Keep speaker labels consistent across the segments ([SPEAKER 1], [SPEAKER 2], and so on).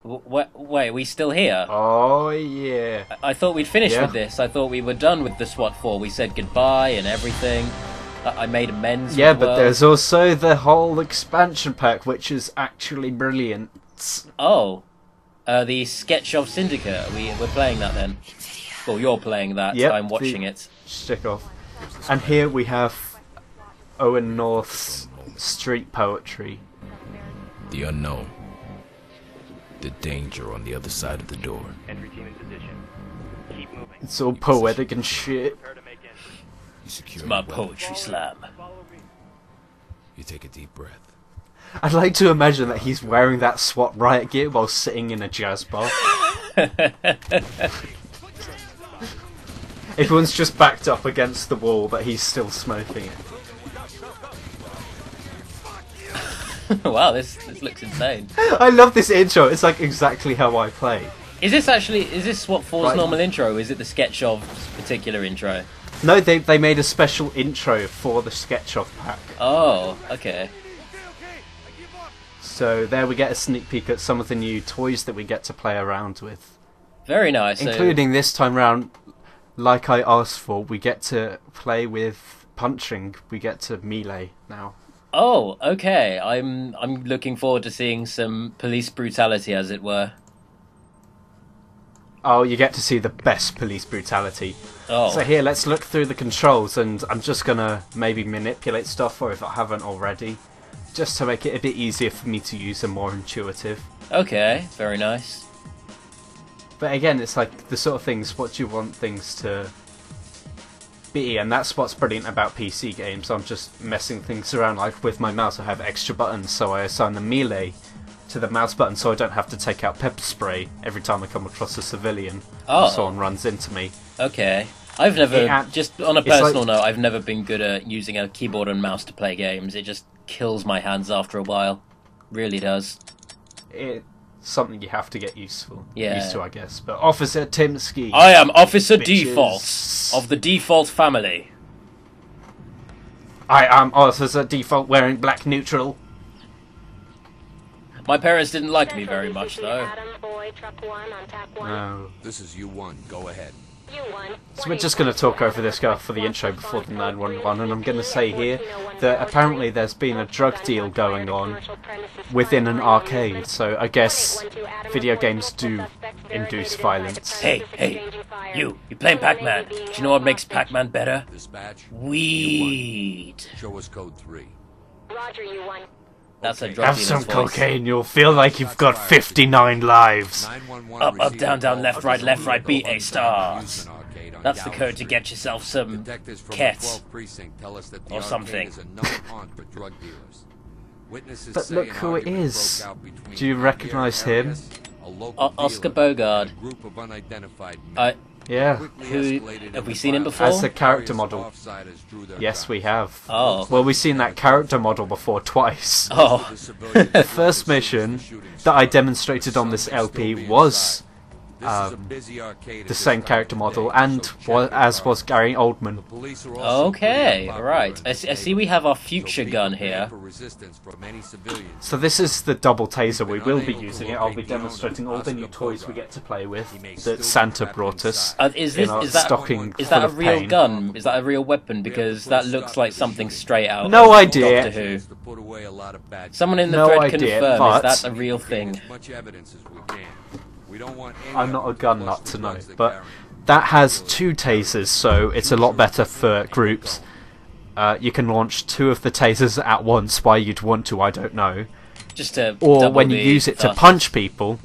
[SPEAKER 1] Wait, are we still here?
[SPEAKER 2] Oh yeah.
[SPEAKER 1] I thought we'd finished
[SPEAKER 2] Yeah.
[SPEAKER 1] with this. I thought we were done with the SWAT 4. We said goodbye and everything. I made amends.
[SPEAKER 2] Yeah,
[SPEAKER 1] with the
[SPEAKER 2] but
[SPEAKER 1] world.
[SPEAKER 2] there's also the whole expansion pack, which is actually brilliant.
[SPEAKER 1] Oh, the Stetchkov Syndicate. We're playing that then. Well, you're playing that.
[SPEAKER 2] Yep,
[SPEAKER 1] I'm watching it.
[SPEAKER 2] Stetchkov. And here we have Owen North's street poetry.
[SPEAKER 3] The unknown. The danger on the other side of the door.
[SPEAKER 4] Entry team in position. Keep moving.
[SPEAKER 2] It's all poetic and shit.
[SPEAKER 4] Prepare to make entry.
[SPEAKER 3] You secure
[SPEAKER 1] It's my
[SPEAKER 3] your weapons.
[SPEAKER 1] poetry slam.
[SPEAKER 3] You take a deep breath.
[SPEAKER 2] I'd like to imagine that he's wearing that SWAT riot gear while sitting in a jazz bar. Everyone's just backed up against the wall, but he's still smoking it.
[SPEAKER 1] Wow, this looks insane.
[SPEAKER 2] I love this intro. It's like exactly how I play.
[SPEAKER 1] Is this SWAT 4's
[SPEAKER 2] Right.
[SPEAKER 1] normal intro? Or is it the Stetchkov's particular intro?
[SPEAKER 2] No, they made a special intro for the Stetchkov pack.
[SPEAKER 1] Oh, okay.
[SPEAKER 2] So there we get a sneak peek at some of the new toys that we get to play around with.
[SPEAKER 1] Very nice. So-
[SPEAKER 2] Including this time round, like I asked for, we get to play with punching. We get to melee now.
[SPEAKER 1] Oh, okay. I'm looking forward to seeing some police brutality, as it were.
[SPEAKER 2] Oh, you get to see the best police brutality.
[SPEAKER 1] Oh,
[SPEAKER 2] So here, let's look through the controls, and I'm just gonna maybe manipulate stuff, or if I haven't already, just to make it a bit easier for me to use and more intuitive.
[SPEAKER 1] okay. Very nice.
[SPEAKER 2] But again, it's like the sort of things, what do you want things to be, and that's what's brilliant about PC games. I'm just messing things around, like with my mouse I have extra buttons, so I assign the melee to the mouse button so I don't have to take out pepper spray every time I come across a civilian
[SPEAKER 1] Oh.
[SPEAKER 2] or someone runs into me.
[SPEAKER 1] Okay. I've never,
[SPEAKER 2] Yeah,
[SPEAKER 1] just on a
[SPEAKER 2] it's like-
[SPEAKER 1] personal note, I've never been good at using a keyboard and mouse to play games. It just kills my hands after a while. Really does.
[SPEAKER 2] It's something you have to get used
[SPEAKER 1] Yeah.
[SPEAKER 2] to, I guess. But Officer Timsky,
[SPEAKER 1] I am Officer
[SPEAKER 2] Bitches.
[SPEAKER 1] Default of the Default family.
[SPEAKER 2] I am Officer Default wearing black neutral.
[SPEAKER 1] My parents didn't like me very much, though.
[SPEAKER 5] Adam, boy, truck 1 on tap 1.
[SPEAKER 2] No.
[SPEAKER 3] This is U1. Go ahead.
[SPEAKER 5] U1.
[SPEAKER 2] So we're just going to talk over this guy for the intro before the 911, and I'm going to say here that apparently there's been a drug deal going on within an arcade, so I guess video games do induce violence.
[SPEAKER 1] Hey, you playing Pac-Man. Do you know what makes Pac-Man better?
[SPEAKER 3] Dispatch.
[SPEAKER 1] Weed.
[SPEAKER 3] Show us code 3.
[SPEAKER 5] Roger, U1.
[SPEAKER 1] That's a drug
[SPEAKER 2] Have
[SPEAKER 1] dealer's
[SPEAKER 2] some
[SPEAKER 1] voice.
[SPEAKER 2] cocaine, you'll feel like you've got 59 lives.
[SPEAKER 3] 911
[SPEAKER 1] Up, down, down, left, right, beat A stars. That's the code to get yourself some ket. Or something.
[SPEAKER 2] But look who it is. Do you recognise him?
[SPEAKER 1] Oscar Bogard.
[SPEAKER 2] Yeah,
[SPEAKER 1] Who have we seen him before?
[SPEAKER 2] as the character model. Yes, we have.
[SPEAKER 1] Oh.
[SPEAKER 2] Well, we've seen that character model before twice.
[SPEAKER 1] Oh.
[SPEAKER 2] The first mission that I demonstrated on this LP was the same character model, and as was Gary Oldman.
[SPEAKER 1] Okay, right. I see we have our future gun here.
[SPEAKER 2] So this is the double taser. We will be using it. I'll be demonstrating all the new toys we get to play with that Santa brought us.
[SPEAKER 1] Is
[SPEAKER 2] in our
[SPEAKER 1] that
[SPEAKER 2] stocking
[SPEAKER 1] is
[SPEAKER 2] full
[SPEAKER 1] that a
[SPEAKER 2] of
[SPEAKER 1] real
[SPEAKER 2] pain.
[SPEAKER 1] gun? Is that a real weapon? Because that looks like something straight out
[SPEAKER 2] No
[SPEAKER 1] of
[SPEAKER 2] idea.
[SPEAKER 1] Doctor Who. Someone in the
[SPEAKER 2] No
[SPEAKER 1] thread
[SPEAKER 2] idea,
[SPEAKER 1] confirm,
[SPEAKER 2] but-
[SPEAKER 1] is that a real thing?
[SPEAKER 2] I'm not a gun nut to know, but that has two tasers, so it's a lot better for groups. You can launch two of the tasers at once. Why you'd want to, I don't know.
[SPEAKER 1] Just to
[SPEAKER 2] Or
[SPEAKER 1] double
[SPEAKER 2] when you
[SPEAKER 1] the
[SPEAKER 2] use it to
[SPEAKER 1] thust.
[SPEAKER 2] punch people,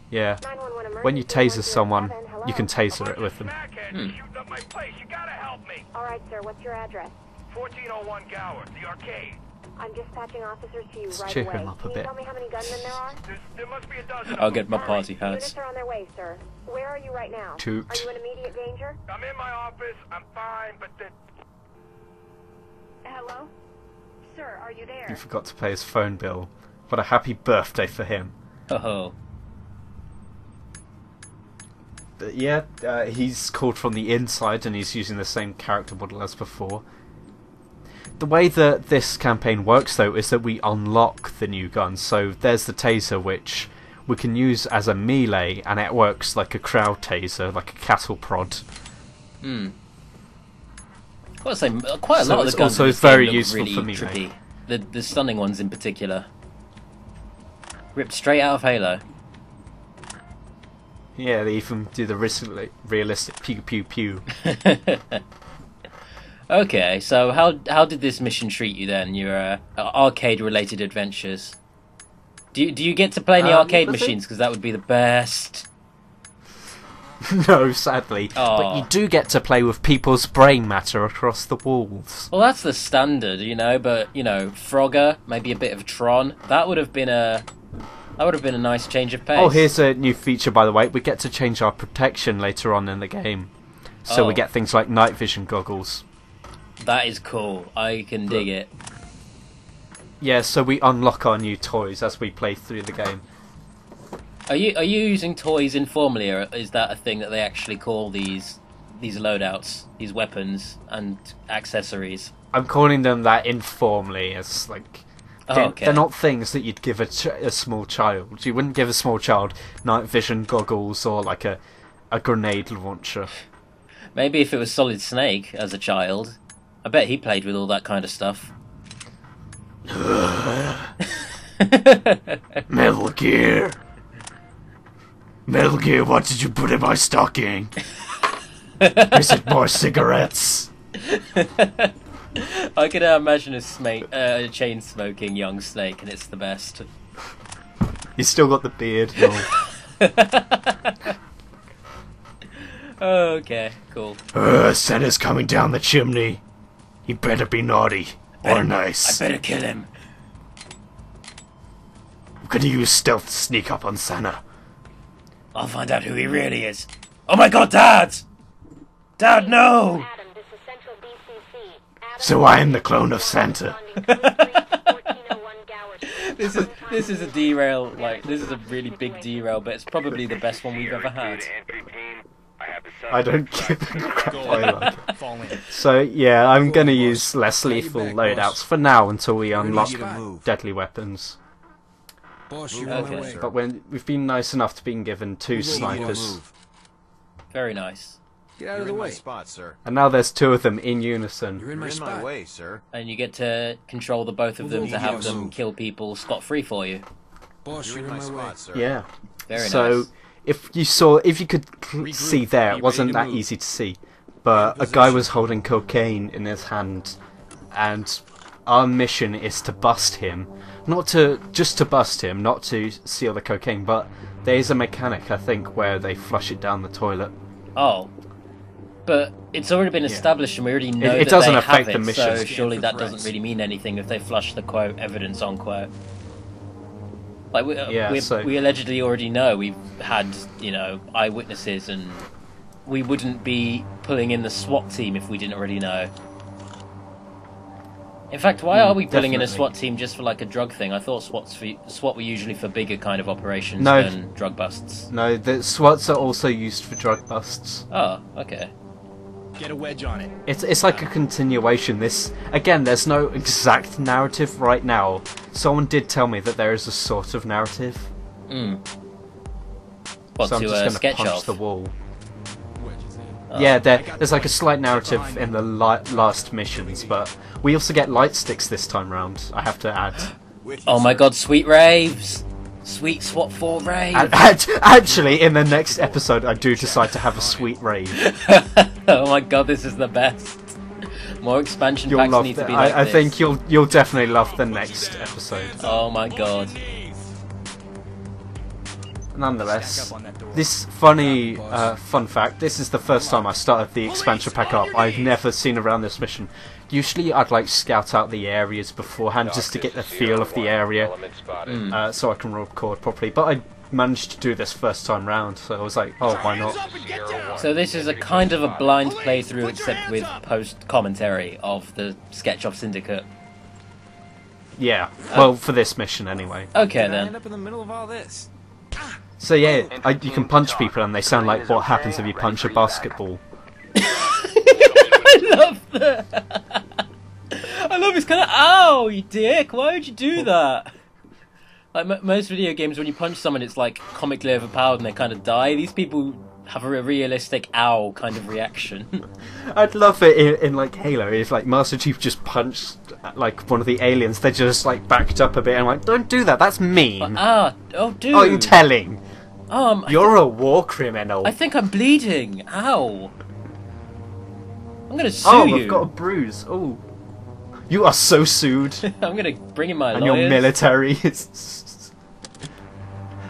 [SPEAKER 2] yeah.
[SPEAKER 5] 911
[SPEAKER 2] When you
[SPEAKER 5] emergency,
[SPEAKER 2] taser someone,
[SPEAKER 5] 127,
[SPEAKER 2] you can taser it with them.
[SPEAKER 4] Shooting up my place. You gotta help me.
[SPEAKER 5] Alright, sir, what's your address?
[SPEAKER 4] 1401 Gower, the arcade.
[SPEAKER 5] I'm dispatching officers to you
[SPEAKER 2] Let's
[SPEAKER 5] right
[SPEAKER 2] cheer
[SPEAKER 5] away.
[SPEAKER 2] him up a
[SPEAKER 5] Can you
[SPEAKER 2] bit.
[SPEAKER 5] tell me how many gunmen there are?
[SPEAKER 4] There must be a dozen.
[SPEAKER 1] I'll
[SPEAKER 4] of
[SPEAKER 1] get
[SPEAKER 4] them.
[SPEAKER 1] my
[SPEAKER 4] Hurry.
[SPEAKER 1] party hats.
[SPEAKER 5] Units are on their way, sir. Where are you right now?
[SPEAKER 2] Toot.
[SPEAKER 5] Are you in immediate danger?
[SPEAKER 4] I'm in my office. I'm fine, but
[SPEAKER 5] Hello? Sir, are you there?
[SPEAKER 2] He forgot to pay his phone bill. What a happy birthday for him.
[SPEAKER 1] Oh,
[SPEAKER 2] But yeah, he's called from the inside and he's using the same character model as before. The way that this campaign works, though, is that we unlock the new guns. So there's the taser, which we can use as a melee, and it works like a crowd taser, like a cattle prod.
[SPEAKER 1] Hmm. I've got to say, quite a
[SPEAKER 2] So
[SPEAKER 1] lot of
[SPEAKER 2] it's
[SPEAKER 1] the guns
[SPEAKER 2] also
[SPEAKER 1] in this
[SPEAKER 2] very
[SPEAKER 1] game look
[SPEAKER 2] useful
[SPEAKER 1] really
[SPEAKER 2] for melee.
[SPEAKER 1] trippy. The stunning ones in particular. Ripped straight out of Halo.
[SPEAKER 2] Yeah, they even do the realistic pew pew pew.
[SPEAKER 1] Okay, so how did this mission treat you then? Your arcade-related adventures. Do you get to play any arcade machines? Because that would be the best.
[SPEAKER 2] No, sadly.
[SPEAKER 1] Aw.
[SPEAKER 2] But you do get to play with people's brain matter across the walls.
[SPEAKER 1] Well, that's the standard, you know. But you know, Frogger, maybe a bit of Tron. That would have been a nice change of pace.
[SPEAKER 2] Oh, here's a new feature, by the way. We get to change our protection later on in the game. So we
[SPEAKER 1] Oh.
[SPEAKER 2] get things like night vision goggles.
[SPEAKER 1] That is cool. I can dig it.
[SPEAKER 2] Yeah, so we unlock our new toys as we play through the game.
[SPEAKER 1] Are you using toys informally, or is that a thing that they actually call these loadouts, these weapons and accessories?
[SPEAKER 2] I'm calling them that informally, as like...
[SPEAKER 1] Oh, okay.
[SPEAKER 2] They're not things that you'd give a small child. You wouldn't give a small child night vision goggles or like a grenade launcher.
[SPEAKER 1] Maybe if it was Solid Snake as a child, I bet he played with all that kind of stuff.
[SPEAKER 2] Metal Gear! Metal Gear, what did you put in my stocking? Is it more cigarettes?
[SPEAKER 1] I can imagine a chain-smoking young Snake, and it's the best.
[SPEAKER 2] He's still got the beard.
[SPEAKER 1] Okay, cool.
[SPEAKER 2] Santa's coming down the chimney. He better be naughty or nice.
[SPEAKER 1] I better kill him.
[SPEAKER 2] I'm gonna use stealth to sneak up on Santa.
[SPEAKER 1] I'll find out who he really is. Oh my God, Dad! Dad, no!
[SPEAKER 5] Adam, this is Central BCC. Adam,
[SPEAKER 2] So I am the clone of Santa.
[SPEAKER 1] This is a derail. Like, this is a really big derail, but it's probably the best one we've ever had.
[SPEAKER 2] I don't give a crap. I like it. So yeah, I'm gonna use less lethal loadouts for now until we unlock deadly weapons.
[SPEAKER 3] Boss, you're
[SPEAKER 1] Okay.
[SPEAKER 3] on my way.
[SPEAKER 2] But when we've been nice enough to being given 2 snipers,
[SPEAKER 1] Very nice.
[SPEAKER 3] Get out of
[SPEAKER 6] You're
[SPEAKER 3] the
[SPEAKER 6] in my
[SPEAKER 3] way.
[SPEAKER 6] spot, sir.
[SPEAKER 2] and now there's 2 of them in unison.
[SPEAKER 3] You're in my
[SPEAKER 6] You're in my
[SPEAKER 3] spot.
[SPEAKER 6] way, sir.
[SPEAKER 1] And you get to control the both of them
[SPEAKER 3] Move,
[SPEAKER 1] to have
[SPEAKER 3] boss.
[SPEAKER 1] them kill people scot-free for you.
[SPEAKER 3] Boss,
[SPEAKER 6] You're in my spot, sir.
[SPEAKER 2] Yeah.
[SPEAKER 1] Very
[SPEAKER 2] So
[SPEAKER 1] nice.
[SPEAKER 2] if you could see there, it wasn't that easy to see, but a guy was holding cocaine in his hand, and our mission is to bust him. Not to bust him, not to steal the cocaine, but there is a mechanic, I think, where they flush it down the toilet.
[SPEAKER 1] Oh. But it's already been established and we already know
[SPEAKER 2] It
[SPEAKER 1] that
[SPEAKER 2] doesn't
[SPEAKER 1] they
[SPEAKER 2] affect
[SPEAKER 1] have
[SPEAKER 2] the
[SPEAKER 1] it,
[SPEAKER 2] mission.
[SPEAKER 1] so surely that doesn't really mean anything if they flush the quote, evidence on quote. Like, we allegedly already know we've had, you know, eyewitnesses, and we wouldn't be pulling in the SWAT team if we didn't already know. In fact, why are we pulling in a
[SPEAKER 2] definitely.
[SPEAKER 1] SWAT team just for like a drug thing? I thought SWAT were usually for bigger kind of operations
[SPEAKER 2] No.
[SPEAKER 1] than drug busts.
[SPEAKER 2] No, the SWATs are also used for drug busts.
[SPEAKER 1] Oh, okay.
[SPEAKER 7] Get a wedge on it.
[SPEAKER 2] It's like a continuation. This again, there's no exact narrative right now. Someone did tell me that there is a sort of narrative,
[SPEAKER 1] What,
[SPEAKER 2] so I'm
[SPEAKER 1] to
[SPEAKER 2] just going to punch
[SPEAKER 1] Stetchkov?
[SPEAKER 2] the wall. Yeah, there's like a slight narrative in the last missions, but we also get light sticks this time round. I have to add.
[SPEAKER 6] With you,
[SPEAKER 1] Oh my
[SPEAKER 6] sir.
[SPEAKER 1] God, sweet raves! Sweet SWAT 4 raves!
[SPEAKER 2] Actually, in the next episode, I do decide to have a sweet rave.
[SPEAKER 1] Oh my God, this is the best. More expansion
[SPEAKER 2] You'll
[SPEAKER 1] packs
[SPEAKER 2] love
[SPEAKER 1] need to
[SPEAKER 2] that.
[SPEAKER 1] be like
[SPEAKER 2] I
[SPEAKER 1] this.
[SPEAKER 2] think you'll definitely love the next episode.
[SPEAKER 1] Oh my God.
[SPEAKER 2] Nonetheless, this funny fun fact, this is the first time I started the expansion pack up. I've never seen around this mission. Usually I'd like scout out the areas beforehand just to get the feel of the area, so I can record properly, but I managed to do this first time round, so I was like, oh, why not?
[SPEAKER 1] So this is a kind of a blind playthrough except with post-commentary of the Stetchkov Syndicate.
[SPEAKER 2] Yeah, well, for this mission anyway.
[SPEAKER 1] Okay
[SPEAKER 7] End
[SPEAKER 1] then.
[SPEAKER 7] up in the middle of all this.
[SPEAKER 2] So yeah, you can punch people and they sound like what happens if you punch a basketball.
[SPEAKER 1] I love that! I love his kind of, ow, you dick, why would you do that? Like most video games, when you punch someone, it's like comically overpowered and they kind of die. These people have a realistic ow kind of reaction.
[SPEAKER 2] I'd love it in like Halo if like Master Chief just punched like one of the aliens. They just like backed up a bit and like, don't do that. That's mean.
[SPEAKER 1] Oh, dude.
[SPEAKER 2] Oh, you're telling. You're a war criminal.
[SPEAKER 1] I think I'm bleeding. Ow. I'm gonna sue you.
[SPEAKER 2] Oh, I've got a bruise. Oh. You are so sued.
[SPEAKER 1] I'm gonna bring in my lawyers.
[SPEAKER 2] And you're military.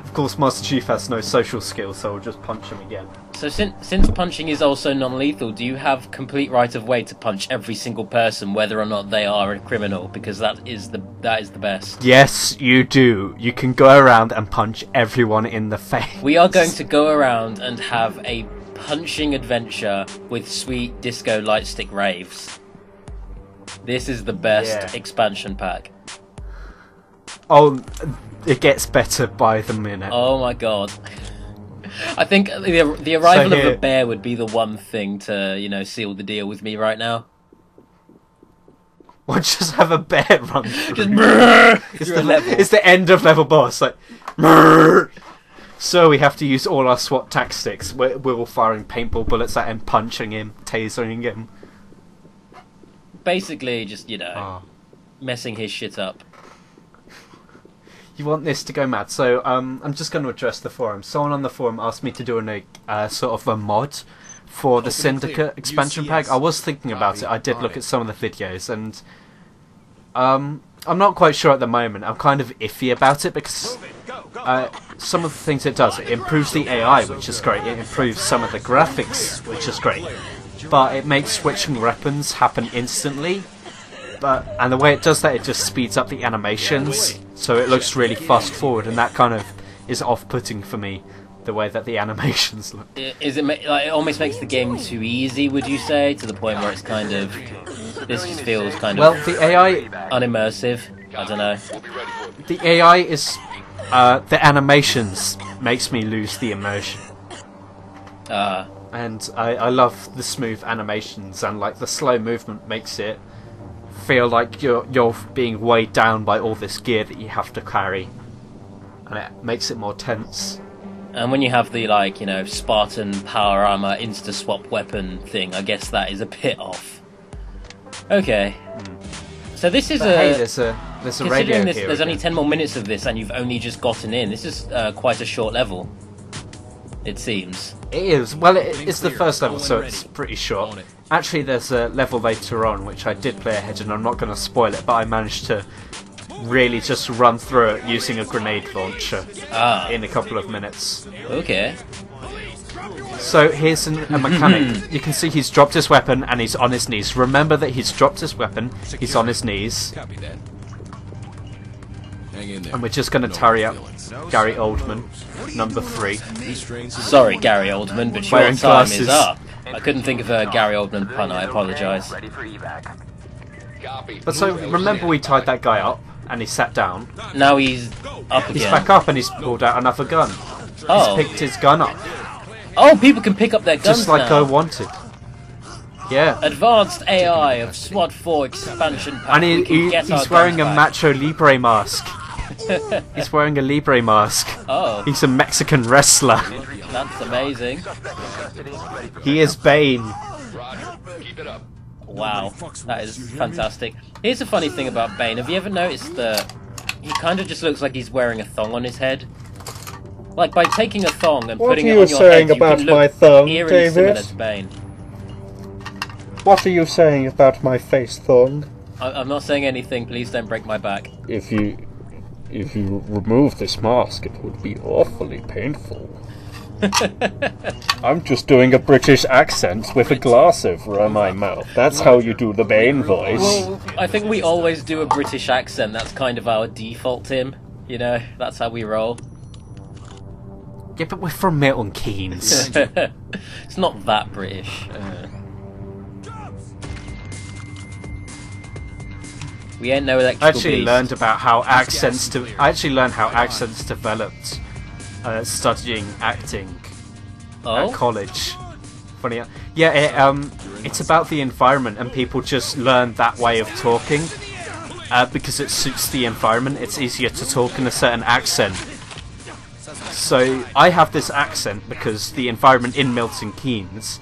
[SPEAKER 2] Of course, Master Chief has no social skills, so I'll just punch him again.
[SPEAKER 1] So since punching is also non-lethal, do you have complete right of way to punch every single person, whether or not they are a criminal? Because that is the best.
[SPEAKER 2] Yes, you do. You can go around and punch everyone in the face.
[SPEAKER 1] We are going to go around and have a punching adventure with sweet disco lightstick raves. This is the best expansion pack.
[SPEAKER 2] Oh, it gets better by the minute.
[SPEAKER 1] Oh my god. I think the arrival of a bear would be the one thing to, you know, seal the deal with me right now.
[SPEAKER 2] Or just have a bear run through.
[SPEAKER 1] It's
[SPEAKER 2] the end of level boss. Like, brrr. So we have to use all our SWAT tactics. We're all firing paintball bullets at him, punching him, tasering him.
[SPEAKER 1] Basically, just, you know, messing his shit up.
[SPEAKER 2] You want this to go mad, so I'm just going to address the forum. Someone on the forum asked me to do a sort of a mod for the Syndicate expansion pack. I was thinking about it. I did look at some of the videos, and I'm not quite sure at the moment. I'm kind of iffy about it because some of the things it does, it improves the AI, which is great. It improves some of the graphics, which is great. But it makes switching weapons happen instantly. And the way it does that, it just speeds up the animations, so it looks really fast forward, and that kind of is off-putting for me, the way that the animations look.
[SPEAKER 1] Is it like it almost makes the game too easy, would you say, to the point where it's kind of, this just feels kind of
[SPEAKER 2] the AI
[SPEAKER 1] unimmersive? I don't know.
[SPEAKER 2] The AI is the animations makes me lose the immersion. And I love the smooth animations, and like the slow movement makes it feel like you're being weighed down by all this gear that you have to carry, and it makes it more tense.
[SPEAKER 1] And when you have the, like, you know, Spartan power armor insta swap weapon thing, I guess that is a bit off. Okay. So this is
[SPEAKER 2] there's a radio here.
[SPEAKER 1] There's only 10 more minutes of this, and you've only just gotten in. This is quite a short level, it seems.
[SPEAKER 2] It is. Well, it's the first level, so it's pretty short. Actually, there's a level later on, which I did play ahead, and I'm not going to spoil it, but I managed to really just run through it using a grenade launcher in a couple of minutes.
[SPEAKER 1] Okay.
[SPEAKER 2] So here's a mechanic. You can see he's dropped his weapon, and he's on his knees. Remember that he's dropped his weapon, he's on his knees. And we're just going to tarry up Gary Oldman, number 3.
[SPEAKER 1] Sorry, Gary Oldman, but your time is up. I couldn't think of a Gary Oldman pun, I apologise.
[SPEAKER 2] But so, remember we tied that guy up, and he sat down.
[SPEAKER 1] Now he's up again.
[SPEAKER 2] He's back up, and he's pulled out another gun.
[SPEAKER 1] Oh.
[SPEAKER 2] He's picked his gun up.
[SPEAKER 1] Oh, people can pick up their guns
[SPEAKER 2] just like
[SPEAKER 1] now.
[SPEAKER 2] I wanted. Yeah.
[SPEAKER 1] Advanced AI of SWAT 4 expansion pack.
[SPEAKER 2] And he's wearing a Macho Libre mask. He's wearing a Libre mask.
[SPEAKER 1] Oh.
[SPEAKER 2] He's a Mexican wrestler.
[SPEAKER 1] That's amazing.
[SPEAKER 2] He is Bane.
[SPEAKER 1] Wow, that is fantastic. Here's a funny thing about Bane. Have you ever noticed that he kind of just looks like he's wearing a thong on his head? Like, by taking a thong and putting it on your head, you can look eerily similar to Bane.
[SPEAKER 2] What are you saying about my face thong?
[SPEAKER 1] I'm not saying anything, please don't break my back.
[SPEAKER 6] If you remove this mask, it would be awfully painful. I'm just doing a British accent with a glass over my mouth. That's how you do the Bane voice.
[SPEAKER 1] Well, I think we always do a British accent. That's kind of our default, Tim. You know, that's how we roll.
[SPEAKER 2] Yeah, but we're from Milton Keynes.
[SPEAKER 1] It's not that British. We ain't no electrical
[SPEAKER 2] I actually
[SPEAKER 1] beast.
[SPEAKER 2] learned about how accents developed studying acting at college. Funny, yeah. It's about the environment, and people just learn that way of talking. because it suits the environment. It's easier to talk in a certain accent. So I have this accent because the environment in Milton Keynes,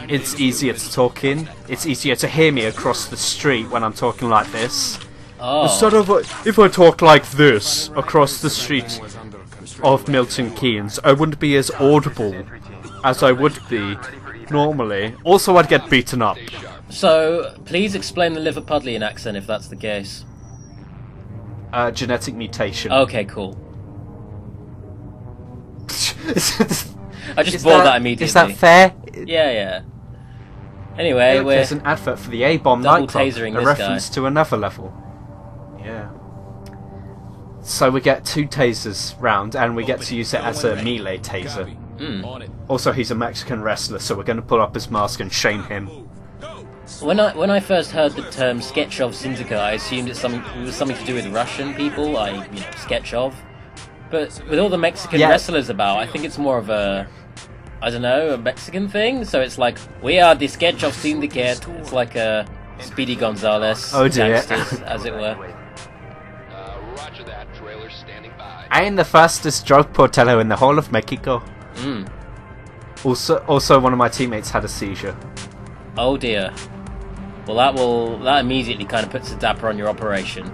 [SPEAKER 2] it's easier to talk in. It's easier to hear me across the street when I'm talking like this. Instead of if I talk like this across the street of Milton Keynes, I wouldn't be as audible as I would be normally. Also, I'd get beaten up.
[SPEAKER 1] So, please explain the Liverpudlian accent if that's the case.
[SPEAKER 2] Genetic mutation.
[SPEAKER 1] Okay, cool. I just bought that immediately.
[SPEAKER 2] Is that fair?
[SPEAKER 1] Yeah. Anyway,
[SPEAKER 2] there's an advert for the A-bomb nightclub,
[SPEAKER 1] tasering
[SPEAKER 2] a reference to another level. Yeah. So we get 2 tasers round, and we get to use it as a melee taser. Also, he's a Mexican wrestler, so we're going to pull up his mask and shame him.
[SPEAKER 1] When I first heard the term Stetchkov Syndicate, I assumed it was something to do with Russian people, like, Stetchkov. But with all the Mexican wrestlers about, I think it's more of a Mexican thing. So it's like, we are the Stetchkov Syndicate. It's like a Speedy Gonzales, gangsters, as it were.
[SPEAKER 8] Roger that. Trailer standing by.
[SPEAKER 2] I am the fastest drug portello in the whole of Mexico. Also, one of my teammates had a seizure.
[SPEAKER 1] Oh dear. Well, that immediately kind of puts a dapper on your operation.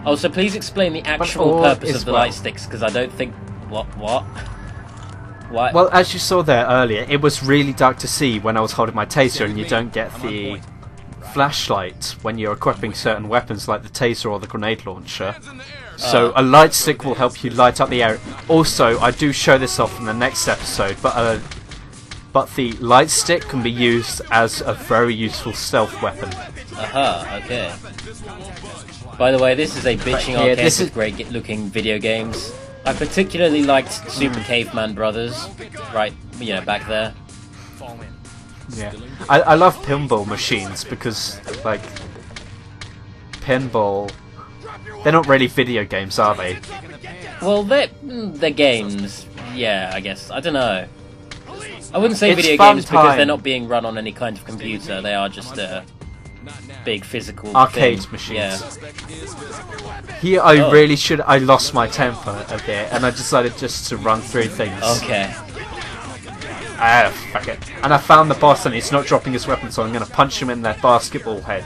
[SPEAKER 1] Oh, so please explain the actual purpose of the light sticks, because I don't think... What? Why?
[SPEAKER 2] Well, as you saw there earlier, it was really dark to see when I was holding my taser, and you don't get the flashlight when you're equipping certain weapons like the taser or the grenade launcher. So a light stick will help you light up the area. Also, I do show this off in the next episode, but the light stick can be used as a very useful stealth weapon.
[SPEAKER 1] Okay. By the way, this is a bitching arcade with great looking video games. I particularly liked Super Caveman Brothers, right, back there.
[SPEAKER 2] Yeah. I love pinball machines because, like, pinball... They're not really video games, are they?
[SPEAKER 1] Well, they're games, yeah, I guess. I don't know. I wouldn't say
[SPEAKER 2] It's
[SPEAKER 1] video
[SPEAKER 2] fun
[SPEAKER 1] games because
[SPEAKER 2] time.
[SPEAKER 1] they're not being run on any kind of computer. They are just big physical
[SPEAKER 2] arcade
[SPEAKER 1] thing.
[SPEAKER 2] machines.
[SPEAKER 1] Yeah.
[SPEAKER 2] Here, I really should. I lost my temper a bit, and I decided just to run through things.
[SPEAKER 1] Okay.
[SPEAKER 2] Fuck it. And I found the boss, and he's not dropping his weapon, so I'm going to punch him in that basketball head.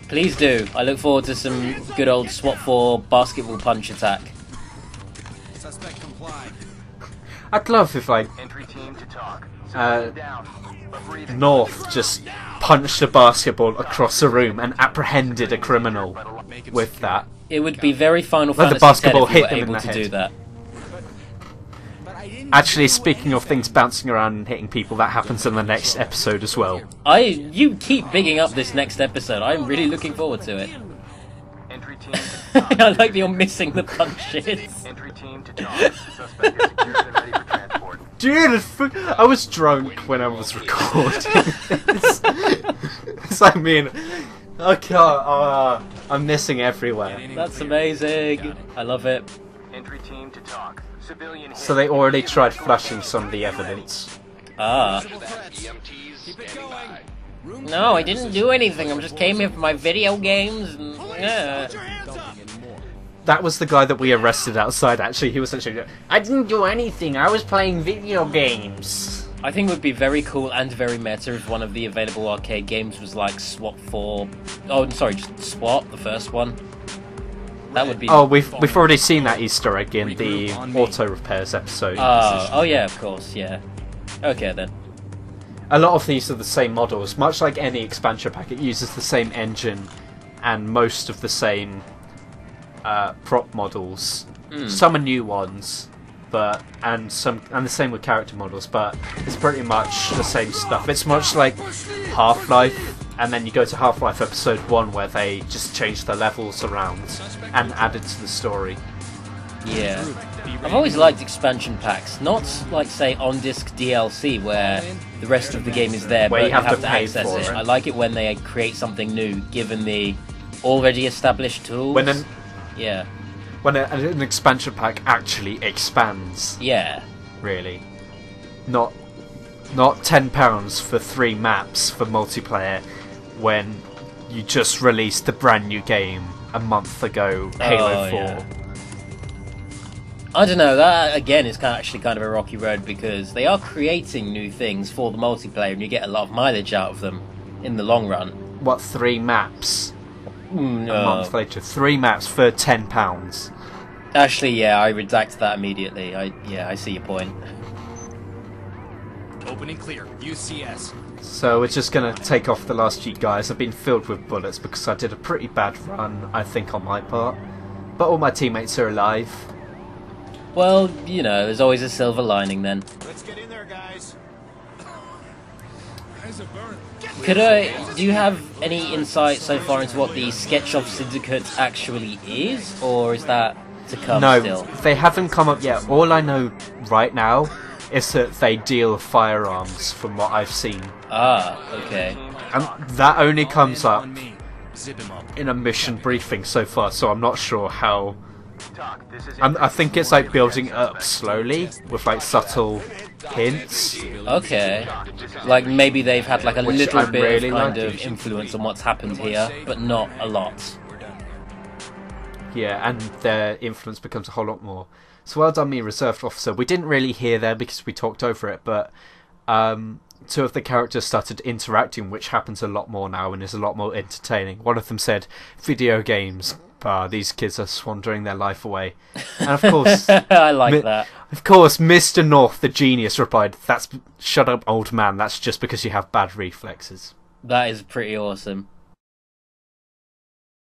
[SPEAKER 1] Please do. I look forward to some good old SWAT 4 basketball punch attack.
[SPEAKER 2] I'd love if, like, North just punched a basketball across a room and apprehended a criminal with that.
[SPEAKER 1] It would be very Final
[SPEAKER 2] Let
[SPEAKER 1] Fantasy
[SPEAKER 2] the basketball
[SPEAKER 1] X if you
[SPEAKER 2] hit
[SPEAKER 1] were
[SPEAKER 2] him in
[SPEAKER 1] able
[SPEAKER 2] the
[SPEAKER 1] to do
[SPEAKER 2] head.
[SPEAKER 1] that.
[SPEAKER 2] Actually, speaking of things bouncing around and hitting people, that happens in the next episode as well.
[SPEAKER 1] You keep bigging up this next episode. I'm really looking forward to it. I like that you're missing the punches.
[SPEAKER 8] Entry team to talk. Suspect is secured and ready for transport.
[SPEAKER 2] Dude, I was drunk when I was recording this. So, I mean, okay, I'm missing everywhere.
[SPEAKER 1] That's amazing. I love it.
[SPEAKER 8] Entry team to talk. Civilian.
[SPEAKER 2] So they already tried flushing some of the evidence.
[SPEAKER 8] EMTs standing by.
[SPEAKER 1] No, I didn't do anything. I just came here for my video games. And,
[SPEAKER 2] That was the guy that we arrested outside, actually. He was actually... I didn't do anything. I was playing video games.
[SPEAKER 1] I think it would be very cool and very meta if one of the available arcade games was like SWAT 4. Oh, I'm sorry, just SWAT, the first one. That would be...
[SPEAKER 2] Oh, we've already seen that Easter egg in the auto repairs episode.
[SPEAKER 1] Oh yeah, of course, yeah. Okay then.
[SPEAKER 2] A lot of these are the same models. Much like any expansion pack, it uses the same engine and most of the same prop models. Some are new ones, and the same with character models, but it's pretty much the same stuff. It's much like Half-Life, and then you go to Half-Life Episode 1 where they just change the levels around and added to the story.
[SPEAKER 1] Yeah. I've always liked expansion packs, not like, say, on-disc DLC where the rest of the game is there
[SPEAKER 2] Where
[SPEAKER 1] but
[SPEAKER 2] you have to pay
[SPEAKER 1] access
[SPEAKER 2] for
[SPEAKER 1] it.
[SPEAKER 2] it.
[SPEAKER 1] I like it when they create something new, given the already established tools.
[SPEAKER 2] When an expansion pack actually expands.
[SPEAKER 1] Yeah.
[SPEAKER 2] Really. Not £10 for 3 maps for multiplayer when you just released the brand new game a month ago, Halo 4.
[SPEAKER 1] Yeah. I don't know, that again is actually kind of a rocky road because they are creating new things for the multiplayer and you get a lot of mileage out of them in the long run.
[SPEAKER 2] What, 3 maps?
[SPEAKER 1] No.
[SPEAKER 2] A month later, 3 maps for £10.
[SPEAKER 1] Actually, yeah, I redact that immediately. I see your point.
[SPEAKER 7] Open and clear. UCS.
[SPEAKER 2] So we're just going to take off the last few guys. I've been filled with bullets because I did a pretty bad run, I think, on my part. But all my teammates are alive.
[SPEAKER 1] Well, you know, there's always a silver lining then.
[SPEAKER 7] Let's get in there, guys. Eyes are burned.
[SPEAKER 1] Do you have any insight so far into what the Stetchkov Syndicate actually is? Or is that to come still?
[SPEAKER 2] No, they haven't come up yet. All I know right now is that they deal firearms from what I've seen.
[SPEAKER 1] Ah, okay.
[SPEAKER 2] And that only comes up in a mission briefing so far, so I'm not sure how... I think it's like building it up slowly, with like subtle hints.
[SPEAKER 1] Okay. Like maybe they've had like a little bit
[SPEAKER 2] really
[SPEAKER 1] of kind of influence on what's happened here, but not a lot.
[SPEAKER 2] Yeah, and their influence becomes a whole lot more. So well done me, Reserved Officer. We didn't really hear there because we talked over it, but 2 of the characters started interacting, which happens a lot more now and is a lot more entertaining. One of them said, video games, these kids are squandering their life away. And of course...
[SPEAKER 1] I like that.
[SPEAKER 2] Of course, Mr. North, the genius, replied, "Shut up, old man, that's just because you have bad reflexes."
[SPEAKER 1] That is pretty awesome.